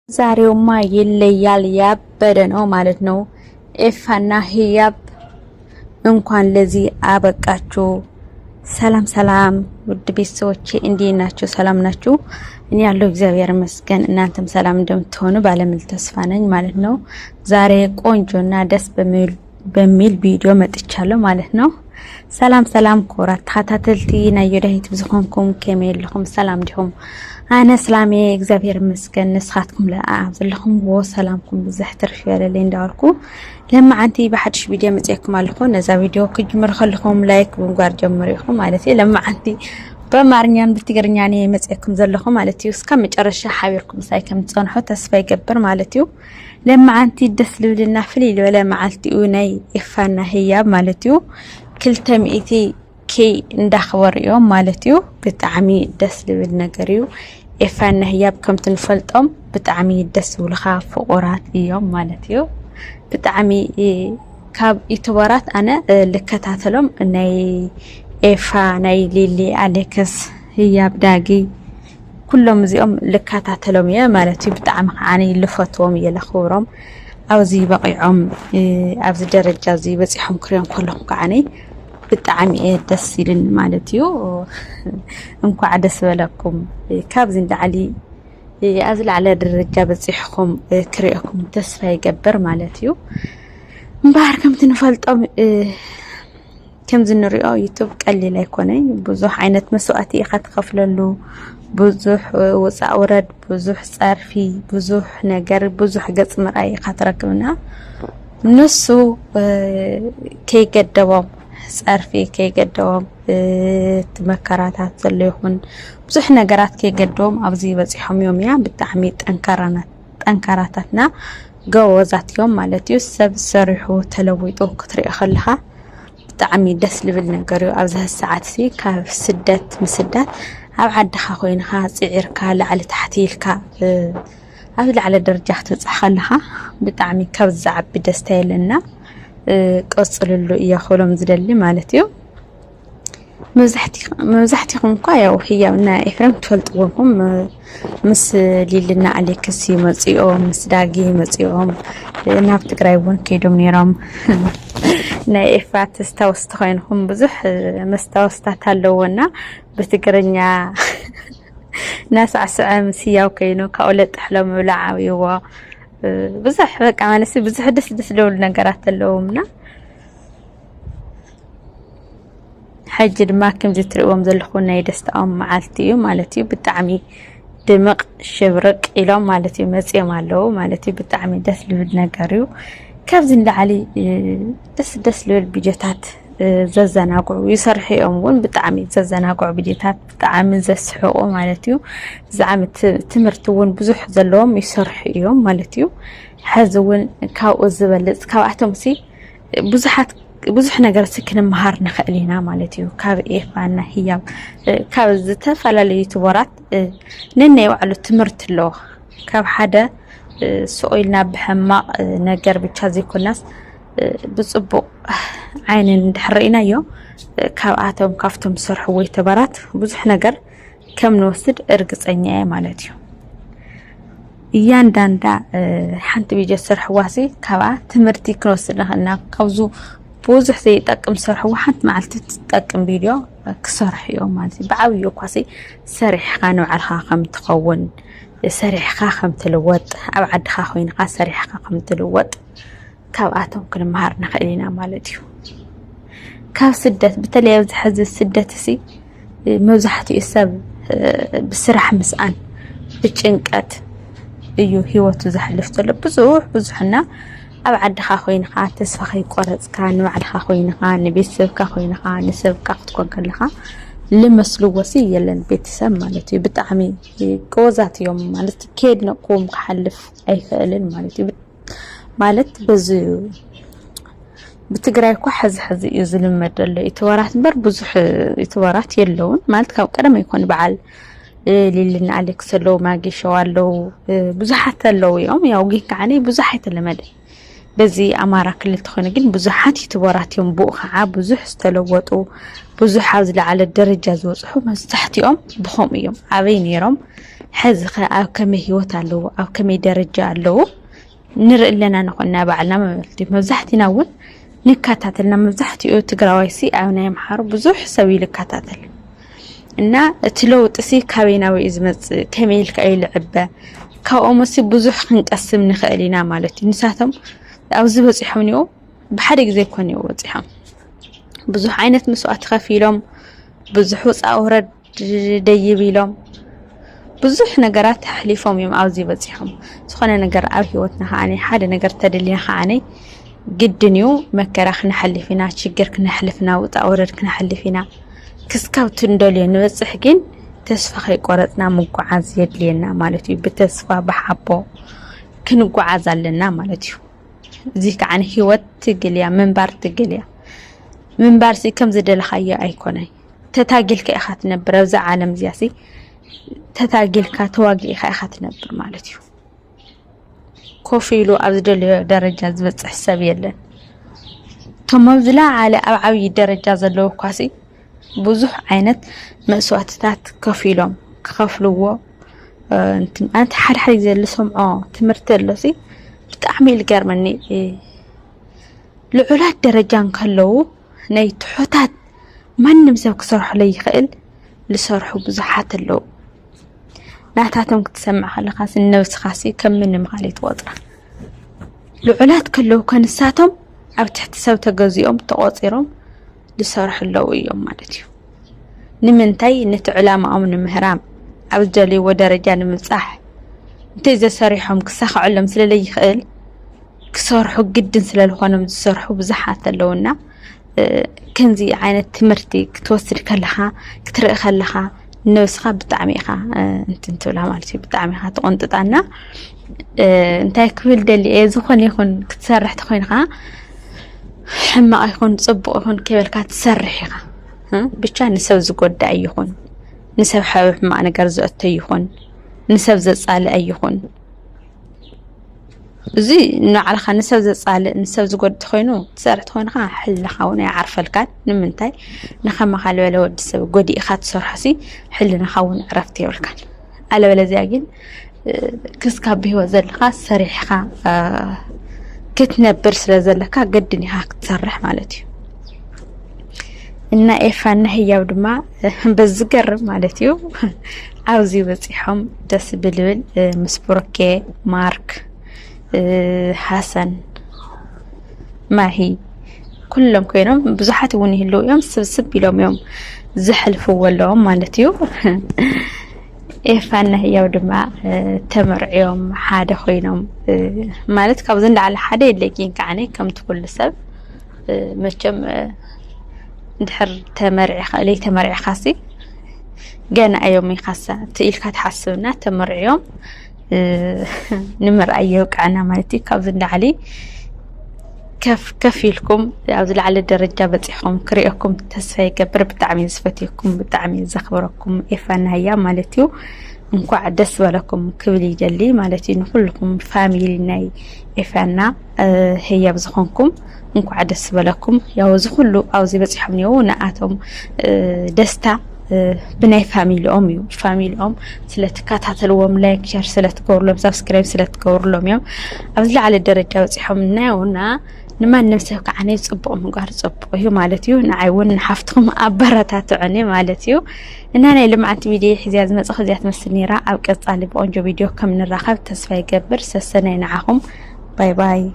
ዛሬውማ ይለያል ያበደ ነው ማለት ነው። ኤፋና ህያብ እንኳን ለዚህ አበቃችሁ። ሰላም ሰላም ውድ ቤተሰቦቼ እንዴት ናችሁ? ሰላም ናችሁ? እኔ ያለው እግዚአብሔር ይመስገን እናንተም ሰላም እንደምትሆኑ ባለሙሉ ተስፋ ነኝ ማለት ነው። ዛሬ ቆንጆና ደስ በሚል ቪዲዮ መጥቻለሁ ማለት ነው። ሰላም ሰላም ኮራት ተከታተልቲ ናይ የዳሂት ብዝኾንኩም ከመይ ኣለኹም? ሰላም ዲኹም? ኣነ ሰላም እግዚአብሔር ይመስገን። ንስኻትኩም ለኣብ ዘለኹም ወሰላምኩም ብዝሕ ትርፍ ይበለለይ እንዳልኩ ለማ ዓንቲ በሓድሽ ቪድዮ መጽየኩም ኣለኹ። ነዛ ቪድዮ ክጅምር ከለኹም ላይክ ብምግባር ጀምሩ ኢኹም ማለት እዩ። ለማ ዓንቲ በአማርኛን በትግርኛን መጽየኩም ዘለኹ ማለት እዩ። እስከ መጨረሻ ሓቢርኩም ሳይ ከም ትጸንሑ ተስፋ ይገብር ማለት እዩ። ለማ ዓንቲ ደስ ልብልና ፍልይ ዝበለ መዓልቲኡ ናይ ኤፋና ህያብ ማለት እዩ 200 ኬ እንዳኽበር እዮም ማለት እዩ። ብጣዕሚ ደስ ልብል ነገር እዩ። ኤፋና ህያብ ከም ትንፈልጦም ብጣዕሚ ደስ ዝብሉኻ ፍቁራት እዮም ማለት እዩ። ብጣዕሚ ካብ ዩቲዩበራት ኣነ ልከታተሎም ናይ ኤፋ ናይ ሊሊ ኣሌክስ ህያብ ዳጊ ኩሎም እዚኦም ልከታተሎም እየ ማለት እዩ። ብጣዕሚ ከዓኒ ልፈትዎም እየ ለኽብሮም ኣብዚ በቂዖም ኣብዚ ደረጃ እዚ በፂሖም ክሪኦም ከለኹ ከዓኒ ብጣዕሚ ደስ ይልን ማለት እዩ። እንኳዕ ደስ በለኩም ካብዚ እንዳዓሊ ኣብዚ ላዕለ ደረጃ በፂሕኩም ክሪኦኩም ተስፋ ይገብር ማለት እዩ። እምበር ከምቲ ንፈልጦም ከምዚ ንሪኦ ዩቲዩብ ቀሊል ኣይኮነይ። ብዙሕ ዓይነት መስዋእቲ ኢኻ ትኸፍለሉ፣ ብዙሕ ውፃእ ውረድ፣ ብዙሕ ፀርፊ፣ ብዙሕ ነገር፣ ብዙሕ ገፅ ምርኣይ ኢኻ ትረክብና። ንሱ ከይገደቦም ፀርፊ ከይገደቦም ትመከራታት ዘሎ ይኹን ብዙሕ ነገራት ከይገደቦም ኣብዚ በፂሖም እዮም እያ። ብጣዕሚ ጠንካራታትና ገወዛት እዮም ማለት እዩ። ሰብ ሰሪሑ ተለዊጡ ክትሪኦ ከለኻ ብጣዕሚ ደስ ልብል ነገር እዩ። ኣብዚ ሰዓት እዚ ካብ ስደት ምስዳት ኣብ ዓድኻ ኮይንካ ፅዒርካ ላዕሊ ታሕቲ ኢልካ ኣብ ላዕለ ደረጃ ክትበፅሕ ከለኻ ብጣዕሚ ካብ ዝዓቢ ደስታ የለና ቀጽልሉ እያኸሎም ዝደሊ ማለት እዩ። መብዛሕቲኹም እንኳ ያው ህያብና ኤፍሬም ትፈልጥዎም ምስ ሊልና ኣሌክስ ይመጽኦም ምስ ዳጊ ይመጽኦም ናብ ትግራይ እውን ከይዶም ነይሮም ናይ ኤፋ ተስታውስቲ ኮይንኩም ብዙሕ መስታወስታት ኣለውና ብትግርኛ ናሳዕስዐ ምስ ህያብ ከይኑ ካብኡ ለጥሕሎም ምብላዕ ዓብይዎ ብዙሕ በቃ ማለት ብዙሕ ደስ ዝብሉ ነገራት ኣለውምና ሕጂ ድማ ከምዚ ትሪእዎም ዘለኹም ናይ ደስታኦም መዓልቲ እዩ ማለት እዩ። ብጣዕሚ ድምቕ ሽብርቅ ኢሎም ማለት እዩ መጽኦም ኣለዉ ማለት እዩ። ብጣዕሚ ደስ ልብል ነገር እዩ። ካብዚ ንላዕሊ ደስ ልብል ቪድዮታት ዘዘናግዑ ይሰርሑ እዮም እውን ብጣዕሚ ዘዘናግዑ ቪድዮታት ብጣዕሚ ዘስሕቁ ማለት እዩ። ብዛዕባ ትምህርቲ እውን ብዙሕ ዘለዎም ይሰርሑ እዮም ማለት እዩ። ሕዚ እውን ካብኡ ዝበልፅ ካብኣቶም ሲ ብዙሕ ነገር ክንመሃር ንኽእል ኢና ማለት እዩ። ካብ ኤፋና ህያብ ካብ ዝተፈላለዩ ዩቲዩበራት ነናይ ባዕሉ ትምህርቲ ኣለዎ። ካብ ሓደ ስኦይልና ብሕማቕ ነገር ብቻ ዘይኮናስ ብፅቡቅ ዓይን እንድሕርኢናዮ ካብኣቶም ካፍቶም ዝሰርሕዎ ዩቲዩበራት ብዙሕ ነገር ከም ንወስድ እርግፀኛ እየ ማለት እዩ። እያንዳንዳ ሓንቲ ቪድዮ ዝሰርሕዋሲ ካብኣ ትምህርቲ ክንወስድ ንኽእልና። ካብዙ ብዙሕ ዘይጠቅም ዝሰርሕዋ ሓንቲ መዓልቲ ትጠቅም ቪድዮ ክሰርሑ እዮም ማለት እዩ። ብዓብዩ እኳሲ ሰሪሕካ ንባዕልካ ከም ትኸውን ሰሪሕካ ከም ትልወጥ ኣብ ዓድኻ ኮይንካ ሰሪሕካ ከም ትልወጥ ካብኣቶም ክንመሃር ንኽእል ኢና ማለት እዩ። ካብ ስደት በተለይ ኣብዚ ሕዚ ስደት እዚ መብዛሕትኡ ሰብ ብስራሕ ምስኣን ብጭንቀት እዩ ሂወቱ ዘሕልፍ ዘሎ ብዙሕና ኣብ ዓድኻ ኮይንካ ተስፋ ከይቆረፅካ ንባዕልኻ ኮይንካ ንቤተሰብካ ኮይንካ ንሰብካ ክትኮን ከለኻ ልመስልዎሲ የለን ቤተሰብ ማለት እዩ። ብጣዕሚ ጎዛት እዮም ማለት ከይድ ነቅዎም ክሓልፍ ኣይክእልን ማለት እዩ። ማለት በዚ ብትግራይ እኳ ሕዚ እዩ ዝልመድ ዘሎ ዩቲዩበራት እምበር ብዙሕ ዩቲዩበራት የለውን ማለት ካብ ቀደም ኣይኮን በዓል ሊልና ኣሌክስ ኣለዉ ማጊሾው ኣለዉ ብዙሓት ኣለዉ እዮም። ያው ግን ከዓኒ ብዙሕ ኣይተለመደ በዚ ኣማራ ክልል ተኾነ ግን ብዙሓት ዩቲዩበራት እዮም። ብኡ ከዓ ብዙሕ ዝተለወጡ ብዙሕ ኣብ ዝለዓለ ደረጃ ዝበፅሑ መብዛሕቲኦም ብኸምኡ እዮም። ኣበይ ነይሮም حزخ أو كم هيوت علو أو كم درجة علو نرى لنا نقولنا بعلنا مزحتي نقول نكاتاتلنا مزحتي أو تقراويسي أو نايم حرب بزوح سوي لكاتاتل إن تلو تسي كابينا وإزمت كميل كأي لعبة كأومسي بزوح نقسم نخالينا مالتي نساتهم أو زبط يحونيو بحرق زي كونيو وزيحهم بزوح عينة مسوات خفيلهم بزوح أورد ديبيلهم بزوح نجارات حليفهم يوم أوزي بزيحهم سخنا نجار أو هيوتنا هاني حدا نجار تدلينا هاني جدنيو مكرخ نحل فينا شجرك نحل فينا وتأورك نحل فينا كسكاو تندولي نبصحكين تسفخي قرطنا مقعاز يدلينا مالتي بتسفى بحبو كنقعاز لنا مالتي زيك عن هيوت تقليا منبار تقليا منبار سي كم زد الخيا أيكوني تتاقلك أخات نبر وزع عالم زياسي تتاقلك تواقي أخات نبر مالتيو كوفيلو أبدل درجة زبط حساب يلن ثم أبدلا على أوعوي درجة زلو كاسي بزوح عينت مأسواتات كوفيلوم كخفلوه أنت حد زي اللي سمعه تمرتلسي بتعمل جرمني لعلات درجان كلو ناي تحطات ما نمسك صرح لي خيل لصرحه بزحات اللو ناتاتهم تسمع خلي خاص النفس خاصي كم من مغاليت وطرة لعلات كلو كان الساتهم أو تحت سو تجازيهم تقاطيرهم لصرح اللو يوم مالتيو نمنتي نتعلى ما أمن مهرام أو جلي ودرجان مصح تيزا صريحهم كسخ علم سلالي خيل كسرحوا جدا سلالخانم كسرحوا بزحات اللونا كنزي عين التمرتي كتوصل كلها كترق خلها نوسخة بتعميخها انتو لها مالتي بتعميخها تقنطط عنا انتاي كفيل دالي زخون يخون كتسرح تخوينها حما يخون صبو يخون كيبالكا تسرحيها بيشان نسو زقود دا يخون نسو حاوح ما أنا قرزوات يخون نسو زصال أيخون زي إنه على خان نسوي زصال نسوي زقود تخينو تسرت خين خان حل خاونا يعرف الكات نمنتاي نخم خالو ولا ود سوي جودي أخذ صرحسي حل نخاون عرفتي والكان على ولا زاجين كس كابي هو زل خاص صريح خا كتنا برسل زل كا قدني هاك تصرح مالتي إن إفان هي ودما بزقر مالتيو عاوزي بصيحهم دس بلول مسبركة مارك حسن ماهي كلهم كينهم بزحات وني هلو يوم سبسب يوم يوم زحلفوا واللوم مالتيو إفانا هي ودما تمر يوم حدا خوينهم مالت كابزن على حدا يلاقين كعني كم تقول لسب مشم دحر تمرع لي تمرع خاصي جانا أيومي خاصة تقيل كتحسونا تمر يوم نمر أيوك عنا مالتي كابزن علي كفيلكم أبدل على الدرجة بتحكم كريئكم تسفي كبر بتعميز فتيكم بتعميز زخبركم إفانا هيا مالتيو انكو عدس ولكم كبلي جلي مالتي نقولكم فاميلي ناي إفانا هيا بزخونكم انكو عدس ولكم ياو زخلو أو زي بتحمنيو نقاتهم دستا بناي فاميلي أميو فاميلي أم سلتكاتاتلوهم لايك شير سلتكورلهم سبسكرايب سلتكورلهم يوم أبدل على الدرجة بتحمنا ونا نما نمسك عني صبهم قهر صبوا مالتيو نعيون نحفتهم أبرتات عني مالتيو إن أنا لما عند فيديو حزاز ما تأخذ مسني را أو قصة اللي بأنجو فيديو كم نراقب تسفي قبر سسنين معهم باي باي.